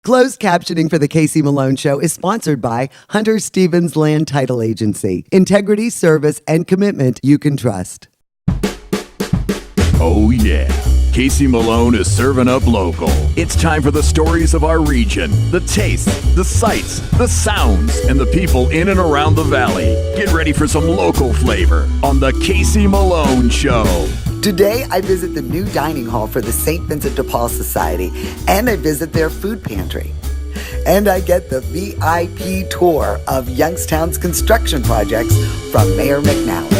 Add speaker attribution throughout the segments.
Speaker 1: Closed captioning for the Casey Malone Show is sponsored by Hunter Stevens Land Title Agency. Integrity, service, and commitment you can trust.
Speaker 2: Oh yeah, Casey Malone is serving up local. It's time for the stories of our region, the tastes, the sights, the sounds, and the people in and around the valley. Get ready for some local flavor on the Casey Malone Show.
Speaker 1: Today, I visit the new dining hall for the St. Vincent de Paul Society, and I visit their food pantry. And I get the VIP tour of Youngstown's construction projects from Mayor McNally.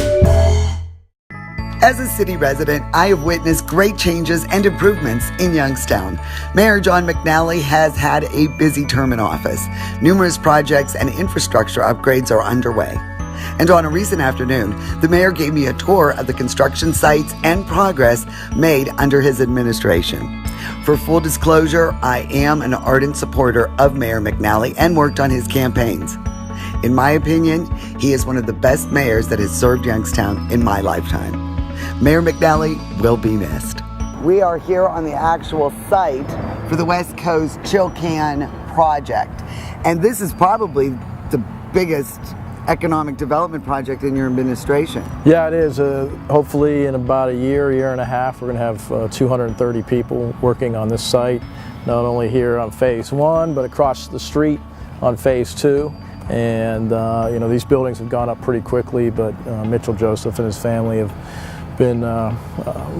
Speaker 1: As a city resident, I have witnessed great changes and improvements in Youngstown. Mayor John McNally has had a busy term in office. Numerous projects and infrastructure upgrades are underway. And on a recent afternoon, the mayor gave me a tour of the construction sites and progress made under his administration. For full disclosure, I am an ardent supporter of Mayor McNally and worked on his campaigns. In my opinion, he is one of the best mayors that has served Youngstown in my lifetime. Mayor McNally will be missed. We are here on the actual site for the West Coast Chill Can project. And this is probably the biggest economic development project in your administration.
Speaker 3: Yeah, it is. Hopefully in about a year and a half, we're going to have 230 people working on this site, not only here on phase one, but across the street on phase two. And these buildings have gone up pretty quickly, but Mitchell Joseph and his family have been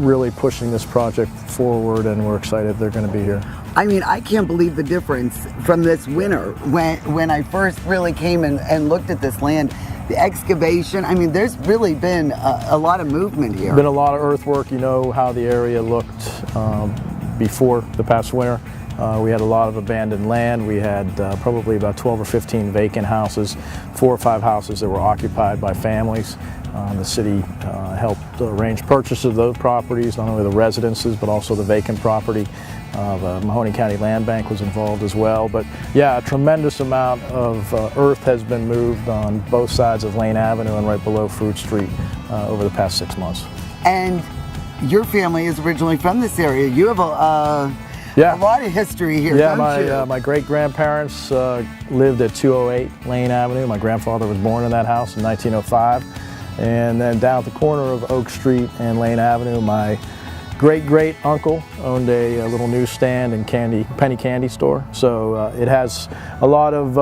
Speaker 3: really pushing this project forward, and we're excited they're going to be here.
Speaker 1: I mean, I can't believe the difference from this winter when I first really came and looked at this land. The excavation, I mean, there's really been a lot of movement here.
Speaker 3: Been a lot of earthwork. You know how the area looked before the past winter. We had a lot of abandoned land. We had probably about 12 or 15 vacant houses, 4 or 5 houses that were occupied by families. The city helped arrange purchase of those properties, not only the residences, but also the vacant property. The Mahoney County Land Bank was involved as well. But yeah, a tremendous amount of earth has been moved on both sides of Lane Avenue and right below Fruit Street over the past 6 months.
Speaker 1: And your family is originally from this area. You have a lot of history here, don't you?
Speaker 3: My great-grandparents lived at 208 Lane Avenue. My grandfather was born in that house in 1905. And then down at the corner of Oak Street and Lane Avenue, my great-great-uncle owned a little newsstand and penny candy store. So it has a lot of,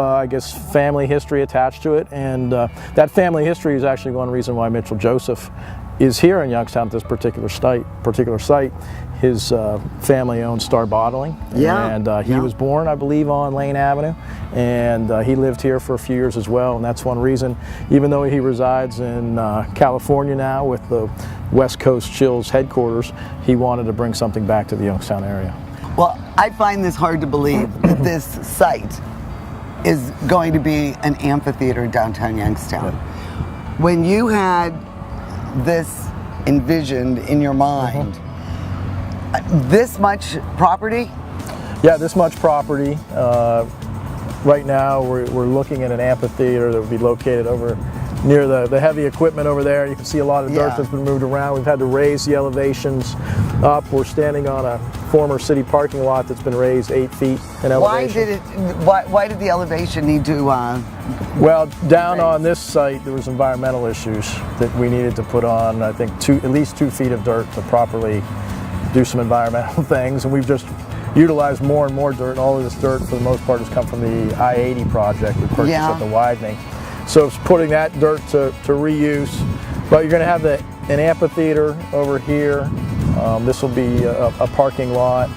Speaker 3: family history attached to it. And that family history is actually one reason why Mitchell Joseph is here in Youngstown at this particular site. His family owned Star Bottling, and he was born, I believe, on Lane Avenue, and he lived here for a few years as well, and that's one reason, even though he resides in California now with the West Coast Chills headquarters, he wanted to bring something back to the Youngstown area.
Speaker 1: Well, I find this hard to believe that this site is going to be an amphitheater in downtown Youngstown. When you had this envisioned in your mind, this much property?
Speaker 3: Yeah, this much property. Right now we're looking at an amphitheater that would be located over near the heavy equipment over there. You can see a lot of dirt that's been moved around. We've had to raise the elevations up. We're standing on a former city parking lot that's been raised 8 feet in elevation.
Speaker 1: Why did the elevation need to
Speaker 3: Well, down on this site there was environmental issues that we needed to put on, I think, at least 2 feet of dirt to properly do some environmental things, and we've just utilized more and more dirt, and all of this dirt for the most part has come from the I-80 project we purchased at the widening. So it's putting that dirt to reuse. But you're going to have an amphitheater over here. This will be a parking lot.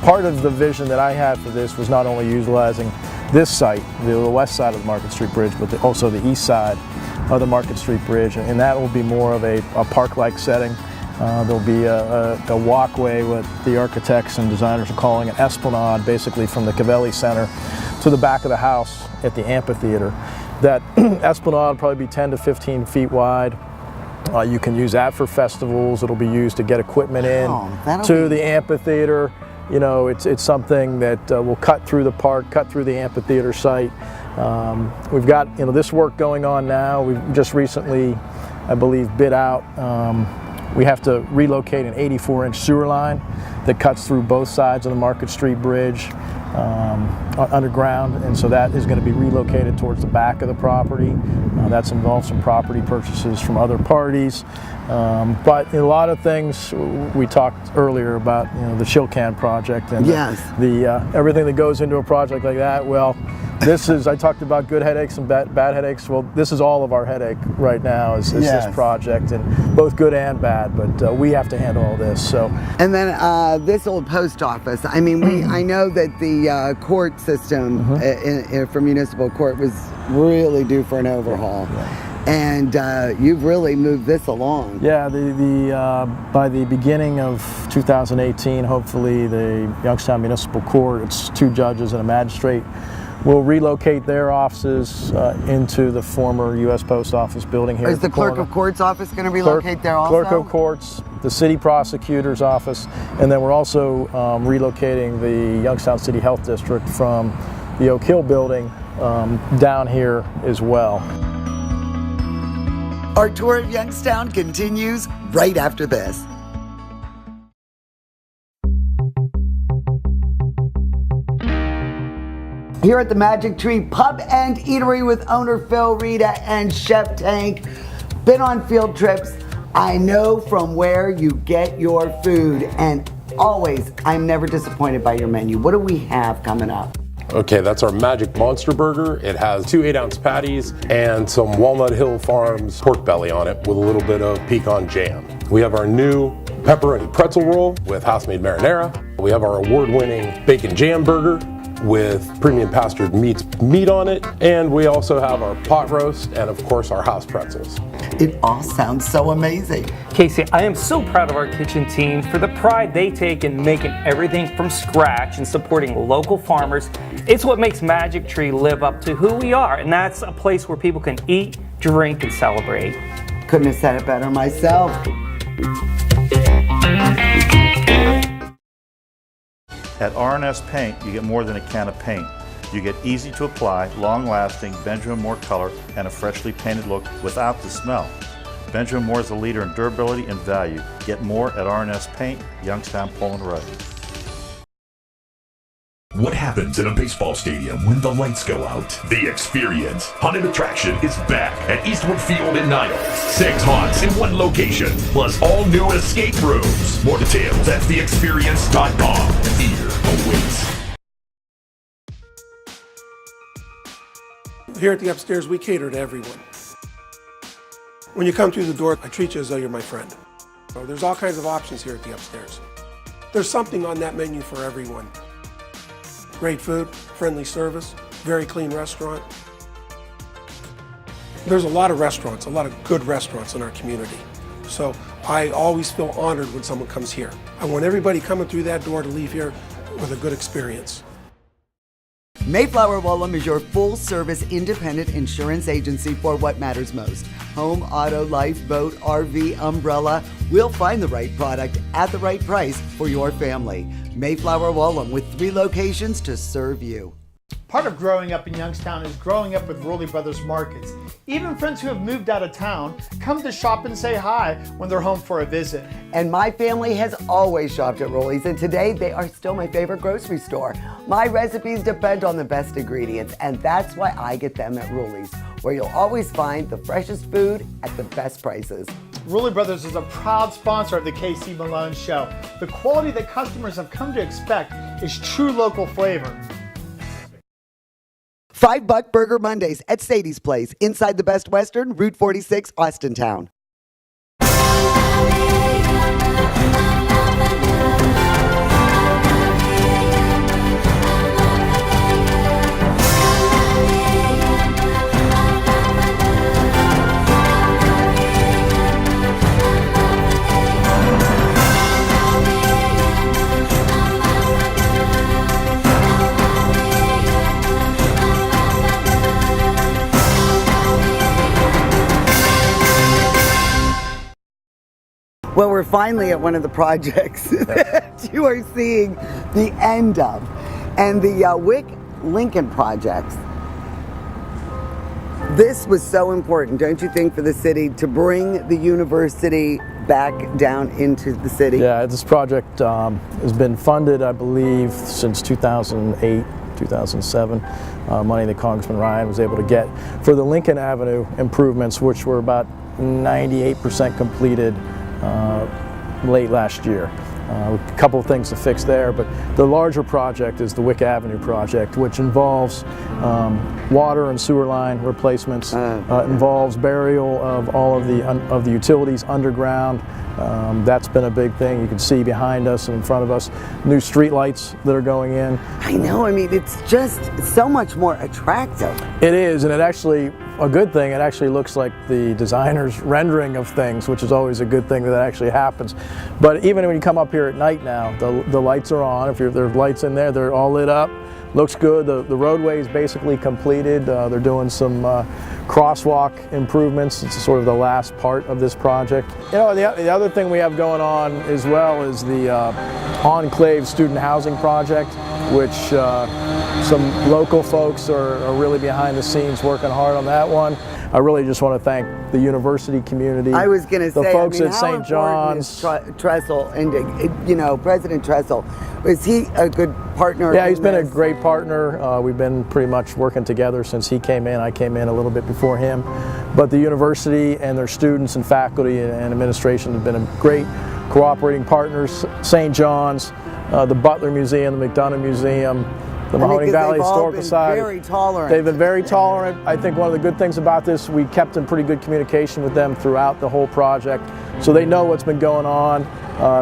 Speaker 3: Part of the vision that I had for this was not only utilizing this site, the west side of the Market Street Bridge, but also the east side of the Market Street Bridge, and that will be more of a park-like setting. There'll be a walkway, what the architects and designers are calling an esplanade, basically from the Cavelli Center to the back of the house at the amphitheater. That esplanade will probably be 10 to 15 feet wide. You can use that for festivals. It'll be used to get equipment in to the amphitheater. You know, it's something that will cut through the park, cut through the amphitheater site. We've got this work going on now. We've just recently, I believe, bid out. We have to relocate an 84-inch sewer line that cuts through both sides of the Market Street Bridge. underground, and so that is going to be relocated towards the back of the property. That's involved some property purchases from other parties, but a lot of things we talked earlier about, the shill can project and
Speaker 1: yes.
Speaker 3: the everything that goes into a project like that. Well, this is, I talked about good headaches and bad headaches. Well, this is all of our headache right now is
Speaker 1: yes.
Speaker 3: this project, and both good and bad, but we have to handle all this. So,
Speaker 1: and then this old post office, I mean, I know that the court system for municipal court was really due for an overhaul. Yeah. And you've really moved this along.
Speaker 3: Yeah, by the beginning of 2018, hopefully the Youngstown Municipal Court, it's 2 judges and a magistrate, will relocate their offices into the former U.S. Post Office building here.
Speaker 1: Is the Clerk of Court's office going to relocate there also?
Speaker 3: Clerk of Courts, the City Prosecutor's office, and then we're also relocating the Youngstown City Health District from the Oak Hill building down here as well.
Speaker 1: Our tour of Youngstown continues right after this. Here at the Magic Tree Pub and Eatery with owner Phil, Rita, and Chef Tank. Been on field trips. I know from where you get your food, and always, I'm never disappointed by your menu. What do we have coming up?
Speaker 4: Okay, that's our Magic Monster Burger. It has 2 8-ounce patties and some Walnut Hill Farms pork belly on it with a little bit of pecan jam. We have our new pepperoni pretzel roll with house-made marinara. We have our award-winning bacon jam burger with premium pastured meat on it, and we also have our pot roast and of course our house pretzels.
Speaker 1: It all sounds so amazing.
Speaker 5: Casey, I am so proud of our kitchen team for the pride they take in making everything from scratch and supporting local farmers. It's what makes Magic Tree live up to who we are, and that's a place where people can eat, drink, and celebrate.
Speaker 1: Couldn't have said it better myself.
Speaker 6: At R&S Paint, you get more than a can of paint. You get easy to apply, long-lasting Benjamin Moore color and a freshly painted look without the smell. Benjamin Moore is a leader in durability and value. Get more at R&S Paint, Youngstown, Poland Road.
Speaker 2: What happens in a baseball stadium when the lights go out? The Experience Haunted Attraction is back at Eastwood Field in Niles. 6 haunts in 1 location, plus all new escape rooms. More details at theexperience.com. Fear awaits.
Speaker 7: Here at the Upstairs, we cater to everyone. When you come through the door, I treat you as though you're my friend. So there's all kinds of options here at the Upstairs. There's something on that menu for everyone. Great food, friendly service, very clean restaurant. There's a lot of restaurants, a lot of good restaurants in our community. So I always feel honored when someone comes here. I want everybody coming through that door to leave here with a good experience.
Speaker 1: Mayflower Woolham is your full-service independent insurance agency for what matters most. Home, auto, life, boat, RV, umbrella. We'll find the right product at the right price for your family. Mayflower Woolham with 3 locations to serve you.
Speaker 8: Part of growing up in Youngstown is growing up with Rowley Brothers Markets. Even friends who have moved out of town come to shop and say hi when they're home for a visit.
Speaker 1: And my family has always shopped at Rowley's, and today they are still my favorite grocery store. My recipes depend on the best ingredients, and that's why I get them at Rowley's, where you'll always find the freshest food at the best prices.
Speaker 8: Rowley Brothers is a proud sponsor of the KC Malone Show. The quality that customers have come to expect is true local flavor.
Speaker 1: $5 Burger Mondays at Sadie's Place, inside the Best Western, Route 46, Austintown. Well, we're finally at one of the projects that you are seeing the end of. And the Wick Lincoln projects. This was so important, don't you think, for the city to bring the university back down into the city?
Speaker 3: Yeah, this project has been funded, I believe, since 2008, 2007. Money that Congressman Ryan was able to get for the Lincoln Avenue improvements, which were about 98% completed late last year. A couple of things to fix there, but the larger project is the Wick Avenue project, which involves water and sewer line replacements, involves burial of all of the utilities underground. That's been a big thing. You can see behind us and in front of us new street lights that are going in.
Speaker 1: I know, I mean, it's just so much more attractive.
Speaker 3: It is, and it actually, a good thing, it actually looks like the designer's rendering of things, which is always a good thing that actually happens. But even when you come up here at night now, the lights are on. If there's lights in there, they're all lit up. Looks good. The roadway is basically completed. They're doing some crosswalk improvements. It's sort of the last part of this project. You know, the other thing we have going on as well is the Enclave student housing project, which some local folks are really behind the scenes working hard on that one. I really just want to thank the university community.
Speaker 1: I was going to say,
Speaker 3: the folks at
Speaker 1: how
Speaker 3: St. John's.
Speaker 1: Tressel, and you know, President Tressel, is he a good partner?
Speaker 3: Yeah, he's been a great partner. We've been pretty much working together since he came in. I came in a little bit before him. But the university and their students and faculty and administration have been a great cooperating partners. St. John's, the Butler Museum, the McDonough Museum, the Mahoning Valley Historical Society.
Speaker 1: Very tolerant.
Speaker 3: They've been very tolerant. I think one of the good things about this, we kept in pretty good communication with them throughout the whole project, so they know what's been going on.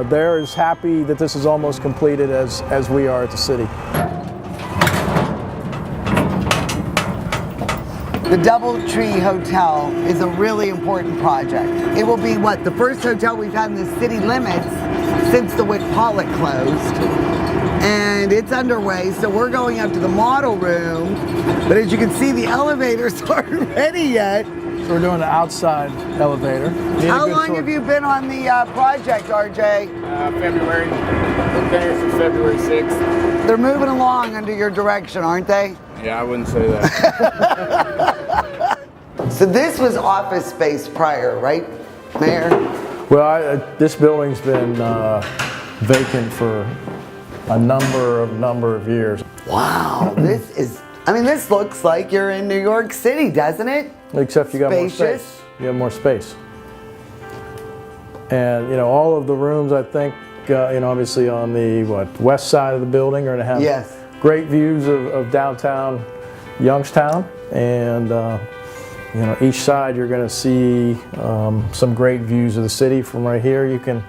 Speaker 3: They're as happy that this is almost completed as we are at the city.
Speaker 1: The DoubleTree Hotel is a really important project. It will be, what, the first hotel we've had in the city limits since the Wick Pollock closed. And it's underway, so we're going up to the model room. But as you can see, the elevators aren't ready yet.
Speaker 3: So we're doing the outside elevator.
Speaker 1: How long have you been on the project, RJ?
Speaker 9: February. Been there since February 6th.
Speaker 1: They're moving along under your direction, aren't they?
Speaker 9: Yeah, I wouldn't say that.
Speaker 1: So this was office space prior, right, Mayor?
Speaker 3: Well, this building's been vacant for a number of years.
Speaker 1: Wow, this is, I mean, this looks like you're in New York City, doesn't it?
Speaker 3: Except you got more space. You have more space. And, you know, all of the rooms, I think, you know, obviously on the, west side of the building are going to have great views of downtown Youngstown. And, you know, each side you're going to see some great views of the city from right here. You can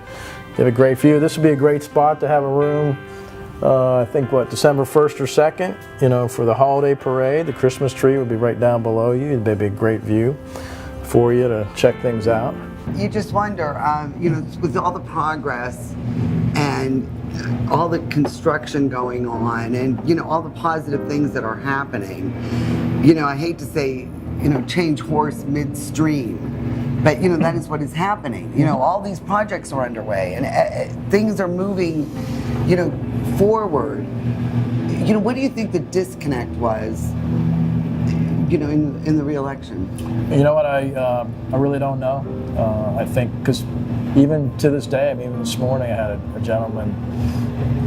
Speaker 3: get a great view. This would be a great spot to have a room. I think, December 1st or 2nd, you know, for the holiday parade. The Christmas tree would be right down below you. It'd be a great view for you to check things out.
Speaker 1: You just wonder, you know, with all the progress and all the construction going on and, you know, all the positive things that are happening, you know, I hate to say, you know, change horse midstream, but, you know, that is what is happening. You know, all these projects are underway and things are moving, you know, forward. You know, what do you think the disconnect was, you know, in the re-election?
Speaker 3: You know what, I really don't know. I think, because even to this day, I mean, even this morning I had a gentleman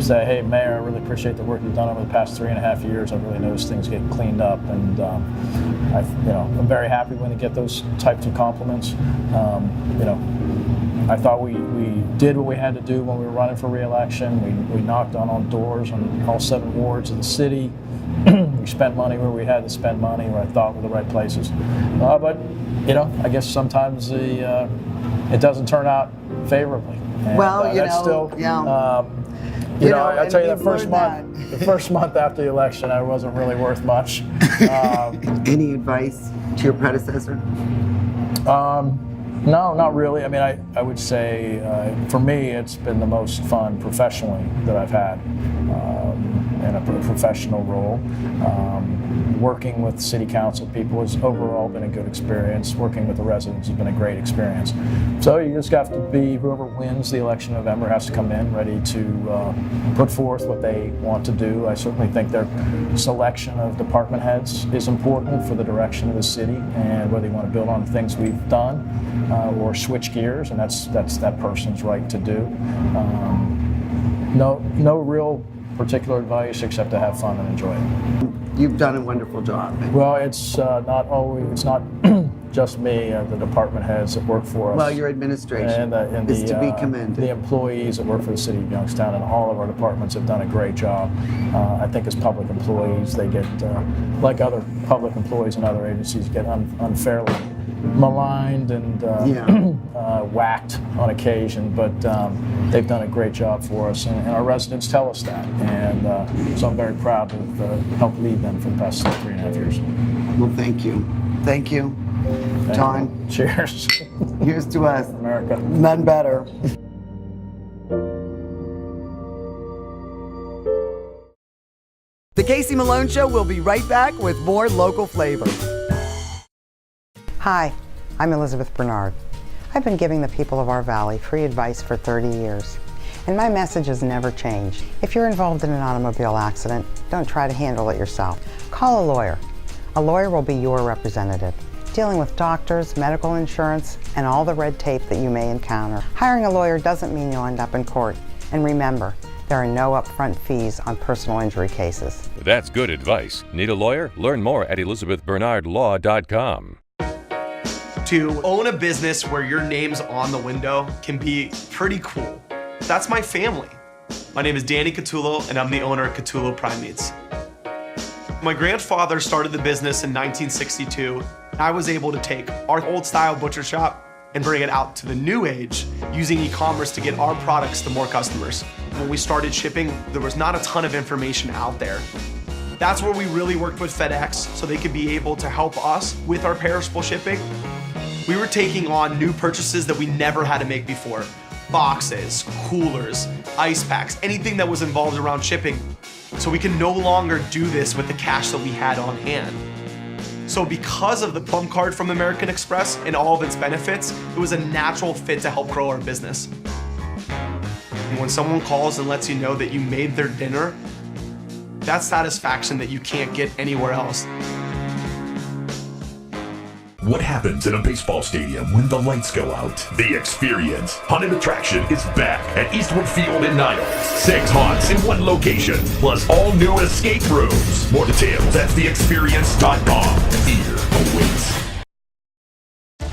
Speaker 3: say, hey, Mayor, I really appreciate the work you've done over the past 3.5 years. I've really noticed things get cleaned up, and I'm very happy when I get those types of compliments. You know, I thought we did what we had to do when we were running for re-election. We knocked on all doors on all 7 wards of the city. We spent money where we had to spend money, where I thought were the right places. But, you know, I guess sometimes it doesn't turn out favorably. And,
Speaker 1: well, you
Speaker 3: that's
Speaker 1: know,
Speaker 3: still,
Speaker 1: yeah.
Speaker 3: You know, I'll tell you, the first month after the election, I wasn't really worth much.
Speaker 1: Any advice to your predecessor?
Speaker 3: No, not really. I mean, I would say, for me, it's been the most fun professionally that I've had. in a professional role. Working with city council people has overall been a good experience. Working with the residents has been a great experience. So you just have to be, whoever wins the election in November has to come in ready to put forth what they want to do. I certainly think their selection of department heads is important for the direction of the city, and whether you want to build on things we've done or switch gears, and that's that person's right to do. No real particular advice except to have fun and enjoy it.
Speaker 1: You've done a wonderful job.
Speaker 3: Well, it's not just me, the department heads that work for us.
Speaker 1: Well, your administration is to be commended.
Speaker 3: The employees that work for the city of Youngstown and all of our departments have done a great job. I think as public employees, they get, like other public employees in other agencies, get unfairly maligned and whacked on occasion, but they've done a great job for us, and our residents tell us that, and so I'm very proud to have helped lead them for the past 3.5 years.
Speaker 1: Well, thank you. Thank you. John.
Speaker 3: Cheers.
Speaker 1: Here's to us.
Speaker 3: America.
Speaker 1: None better. The Casey Malone Show will be right back with more local flavor.
Speaker 10: Hi, I'm Elizabeth Bernard. I've been giving the people of our valley free advice for 30 years, and my message has never changed. If you're involved in an automobile accident, don't try to handle it yourself. Call a lawyer. A lawyer will be your representative, dealing with doctors, medical insurance, and all the red tape that you may encounter. Hiring a lawyer doesn't mean you'll end up in court. And remember, there are no upfront fees on personal injury cases.
Speaker 11: That's good advice. Need a lawyer? Learn more at ElizabethBernardLaw.com.
Speaker 12: To own a business where your name's on the window can be pretty cool. That's my family. My name is Danny Catullo, and I'm the owner of Catullo Prime Meats. My grandfather started the business in 1962. I was able to take our old style butcher shop and bring it out to the new age using e-commerce to get our products to more customers. When we started shipping, there was not a ton of information out there. That's where we really worked with FedEx so they could be able to help us with our perishable shipping. We were taking on new purchases that we never had to make before. Boxes, coolers, ice packs, anything that was involved around shipping. So we can no longer do this with the cash that we had on hand. So because of the Plum Card from American Express and all of its benefits, it was a natural fit to help grow our business. And when someone calls and lets you know that you made their dinner, that's satisfaction that you can't get anywhere else.
Speaker 2: What happens in a baseball stadium when the lights go out? The Experience Haunted Attraction is back at Eastwood Field in Niles. 6 haunts in one location, plus all new escape rooms. More details at theexperience.com. Fear awaits.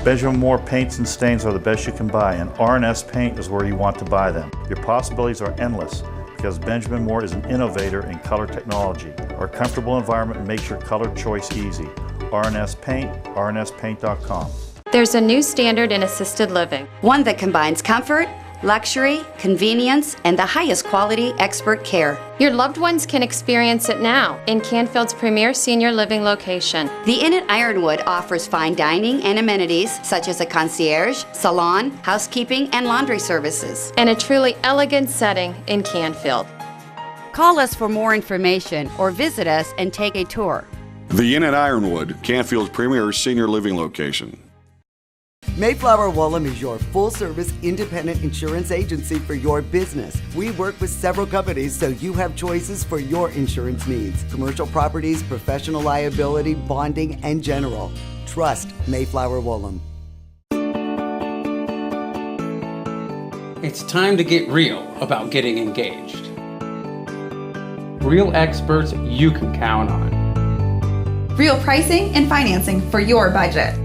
Speaker 6: Benjamin Moore paints and stains are the best you can buy, and R&S Paint is where you want to buy them. Your possibilities are endless because Benjamin Moore is an innovator in color technology. Our comfortable environment makes your color choice easy. R&S Paint, rnspaint.com.
Speaker 13: There's a new standard in assisted living.
Speaker 14: One that combines comfort, luxury, convenience, and the highest quality expert care.
Speaker 13: Your loved ones can experience it now in Canfield's premier senior living location.
Speaker 14: The Inn at Ironwood offers fine dining and amenities such as a concierge, salon, housekeeping, and laundry services.
Speaker 13: And a truly elegant setting in Canfield.
Speaker 14: Call us for more information or visit us and take a tour.
Speaker 15: The Inn at Ironwood, Canfield's premier senior living location.
Speaker 1: Mayflower Woolham is your full-service independent insurance agency for your business. We work with several companies so you have choices for your insurance needs. Commercial properties, professional liability, bonding, and general. Trust Mayflower Woolham.
Speaker 16: It's time to get real about getting engaged. Real experts you can count on.
Speaker 17: Real pricing and financing for your budget.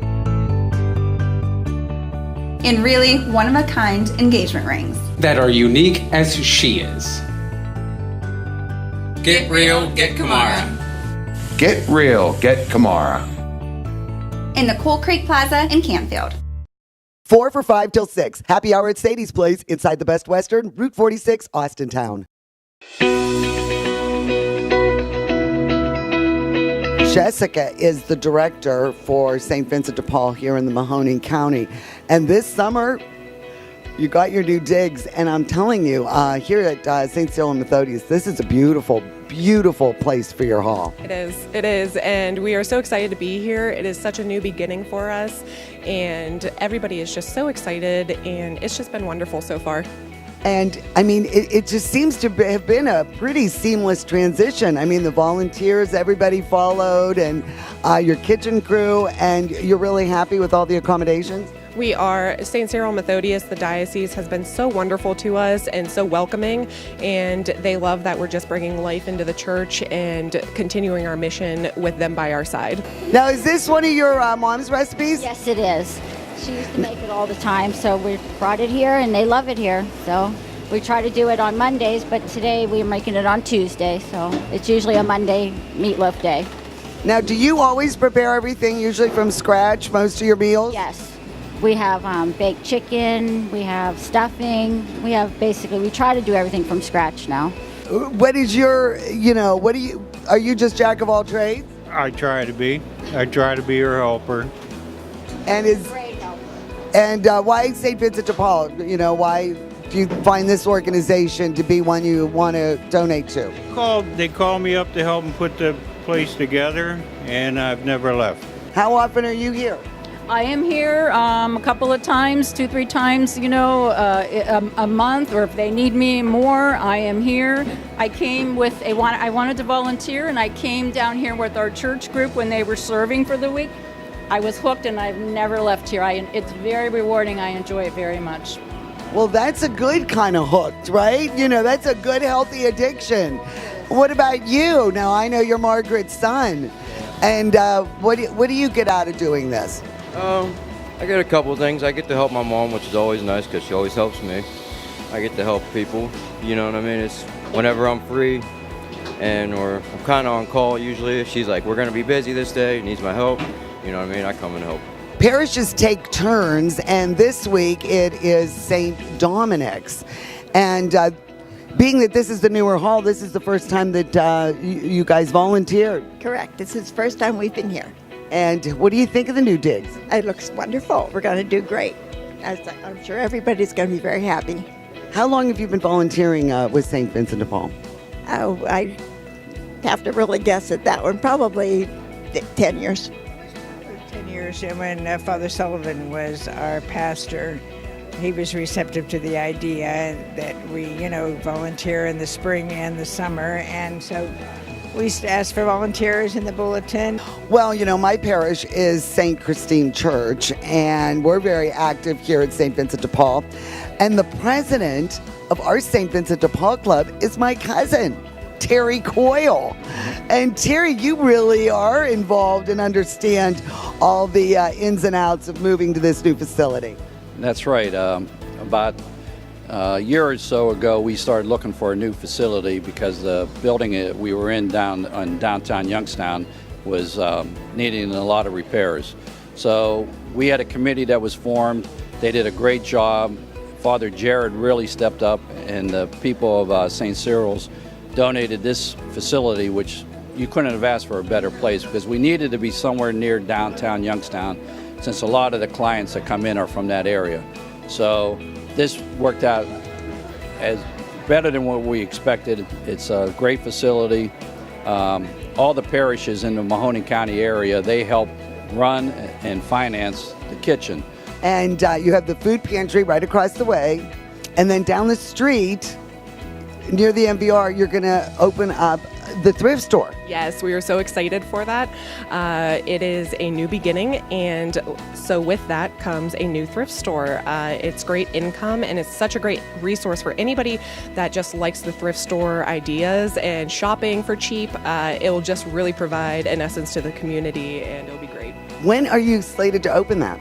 Speaker 17: And really one-of-a-kind engagement rings.
Speaker 16: That are unique as she is. Get real, get Kamara.
Speaker 18: Get real, get Kamara.
Speaker 17: In the Coal Creek Plaza in Canfield.
Speaker 1: 4 for $5 till 6. Happy hour at Sadie's Place inside the Best Western, Route 46, Austintown. Jessica is the director for St. Vincent de Paul here in the Mahoning County. And this summer, you got your new digs. And I'm telling you, here at St. Cyril and Methodius, this is a beautiful beautiful place for your hall.
Speaker 19: It is, and we are so excited to be here. It is such a new beginning for us, and everybody is just so excited, and it's just been wonderful so far.
Speaker 1: And I mean, it just seems to have been a pretty seamless transition. I mean, the volunteers, everybody followed, and your kitchen crew, and you're really happy with all the accommodations?
Speaker 19: We are. St. Cyril Methodius, the diocese, has been so wonderful to us and so welcoming, and they love that we're just bringing life into the church and continuing our mission with them by our side.
Speaker 1: Now, is this one of your mom's recipes?
Speaker 20: Yes, it is. She used to make it all the time, so we brought it here, and they love it here. So we try to do it on Mondays, but today we're making it on Tuesday, so it's usually a Monday meatloaf day.
Speaker 1: Now, do you always prepare everything usually from scratch, most of your meals?
Speaker 20: Yes. We have baked chicken, we have stuffing, we try to do everything from scratch now.
Speaker 1: What is your, are you just jack of all trades?
Speaker 21: I try to be. I try to be your helper.
Speaker 1: And why St. Vincent de Paul? Why do you find this organization to be one you want to donate to?
Speaker 21: They called me up to help them put the place together, and I've never left.
Speaker 1: How often are you here?
Speaker 22: I am here a couple of times, 2-3 times, a month, or if they need me more, I am here. I came with I wanted to volunteer, and I came down here with our church group when they were serving for the week. I was hooked, and I've never left here. It's very rewarding. I enjoy it very much.
Speaker 1: Well, that's a good kind of hooked, right? That's a good, healthy addiction. What about you? Now, I know you're Margaret's son, and what do you get out of doing this?
Speaker 23: I get a couple of things. I get to help my mom, which is always nice because she always helps me. I get to help people, you know what I mean? It's whenever I'm free or I'm kind of on call usually. If she's like, we're going to be busy this day, needs my help, you know what I mean? I come and help.
Speaker 1: Parishes take turns, and this week it is St. Dominic's. And being that this is the newer hall, this is the first time that you guys volunteered.
Speaker 24: Correct. This is the first time we've been here.
Speaker 1: And what do you think of the new digs?
Speaker 24: It looks wonderful. We're going to do great. I'm sure everybody's going to be very happy.
Speaker 1: How long have you been volunteering with St. Vincent de Paul?
Speaker 24: Oh, I have to really guess at that one. Probably 10 years.
Speaker 25: 10 years, and when Father Sullivan was our pastor, he was receptive to the idea that we, volunteer in the spring and the summer, and so we used to ask for volunteers in the bulletin.
Speaker 1: Well, my parish is St. Christine Church, and we're very active here at St. Vincent de Paul. And the president of our St. Vincent de Paul Club is my cousin, Terry Coyle. And Terry, you really are involved and understand all the ins and outs of moving to this new facility.
Speaker 26: That's right. About a year or so ago, we started looking for a new facility because the building we were in downtown Youngstown was needing a lot of repairs. So we had a committee that was formed. They did a great job. Father Jared really stepped up, and the people of St. Cyril's donated this facility, which you couldn't have asked for a better place because we needed to be somewhere near downtown Youngstown since a lot of the clients that come in are from that area. So this worked out as better than what we expected. It's a great facility. All the parishes in the Mahoning County area, they help run and finance the kitchen.
Speaker 1: And you have the food pantry right across the way. And then down the street, near the MVR, you're going to open up the thrift store.
Speaker 19: Yes, we are so excited for that. It is a new beginning, and so with that comes a new thrift store. It's great income, and it's such a great resource for anybody that just likes the thrift store ideas and shopping for cheap. It will just really provide an essence to the community, and it'll be great.
Speaker 1: When are you slated to open that?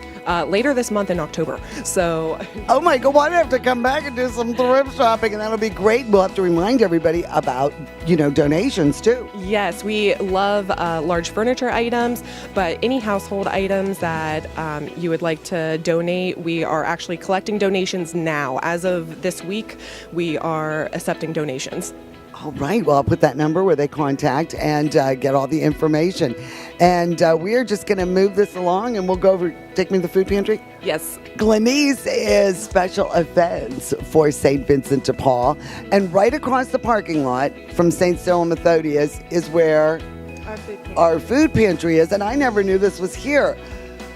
Speaker 19: Later this month in October. So,
Speaker 1: oh my God, well, I have to come back and do some thrift shopping, and that'll be great. We'll have to remind everybody about, donations too.
Speaker 19: Yes, we love large furniture items, but any household items that you would like to donate, we are actually collecting donations now. As of this week, we are accepting donations.
Speaker 1: All right. Well, I'll put that number where they contact and get all the information. And we are just going to move this along, and we'll go over. Take me to the food pantry.
Speaker 19: Yes.
Speaker 1: Glenice is special events for St. Vincent de Paul. And right across the parking lot from St. Cyril and Methodius is where our food pantry is. And I never knew this was here.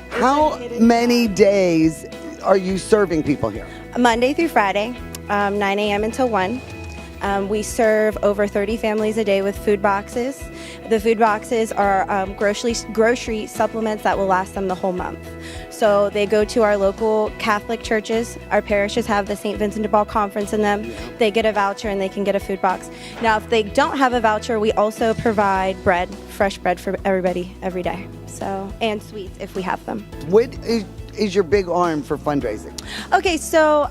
Speaker 1: How many days are you serving people here?
Speaker 3: Monday through Friday, 9 a.m. until 1. We serve over 30 families a day with food boxes. The food boxes are grocery supplements that will last them the whole month. So they go to our local Catholic churches. Our parishes have the St. Vincent de Paul conference in them. They get a voucher and they can get a food box. Now, if they don't have a voucher, we also provide bread, fresh bread for everybody every day. So, and sweets if we have them.
Speaker 1: What is your big arm for fundraising?
Speaker 3: Okay, so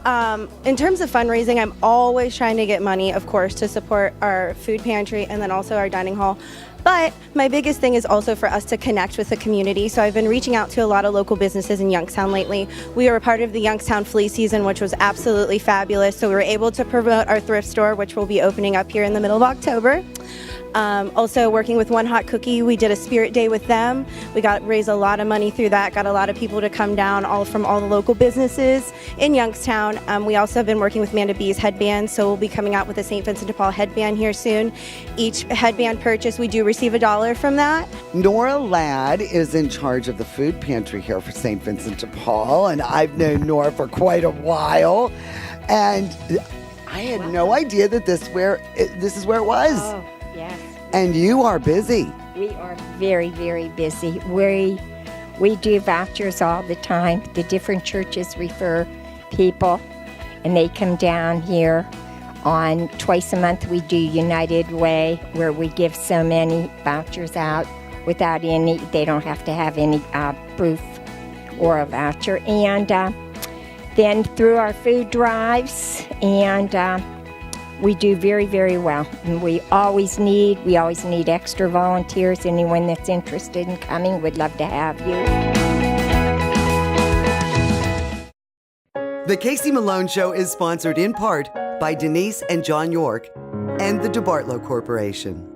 Speaker 3: in terms of fundraising, I'm always trying to get money, of course, to support our food pantry and then also our dining hall. But my biggest thing is also for us to connect with the community. So I've been reaching out to a lot of local businesses in Youngstown lately. We were a part of the Youngstown flea season, which was absolutely fabulous. So we were able to promote our thrift store, which will be opening up here in the middle of October. Also working with One Hot Cookie, we did a spirit day with them. We raised a lot of money through that, got a lot of people to come down from all the local businesses in Youngstown. We also have been working with Manda B's headband, so we'll be coming out with a St. Vincent de Paul headband here soon. Each headband purchase, we do receive $1 from that.
Speaker 1: Nora Ladd is in charge of the food pantry here for St. Vincent de Paul, and I've known Nora for quite a while. And I had no idea that this is where it was.
Speaker 4: Oh, yes.
Speaker 1: And you are busy.
Speaker 4: We are very, very busy. We do vouchers all the time. The different churches refer people, and they come down here. On twice a month, we do United Way, where we give so many vouchers out without any. They don't have to have any proof or a voucher. And then through our food drives, and we do very, very well. And we always need extra volunteers. Anyone that's interested in coming, would love to have you.
Speaker 1: The Casey Malone Show is sponsored in part by Denise and John York and the DeBartolo Corporation.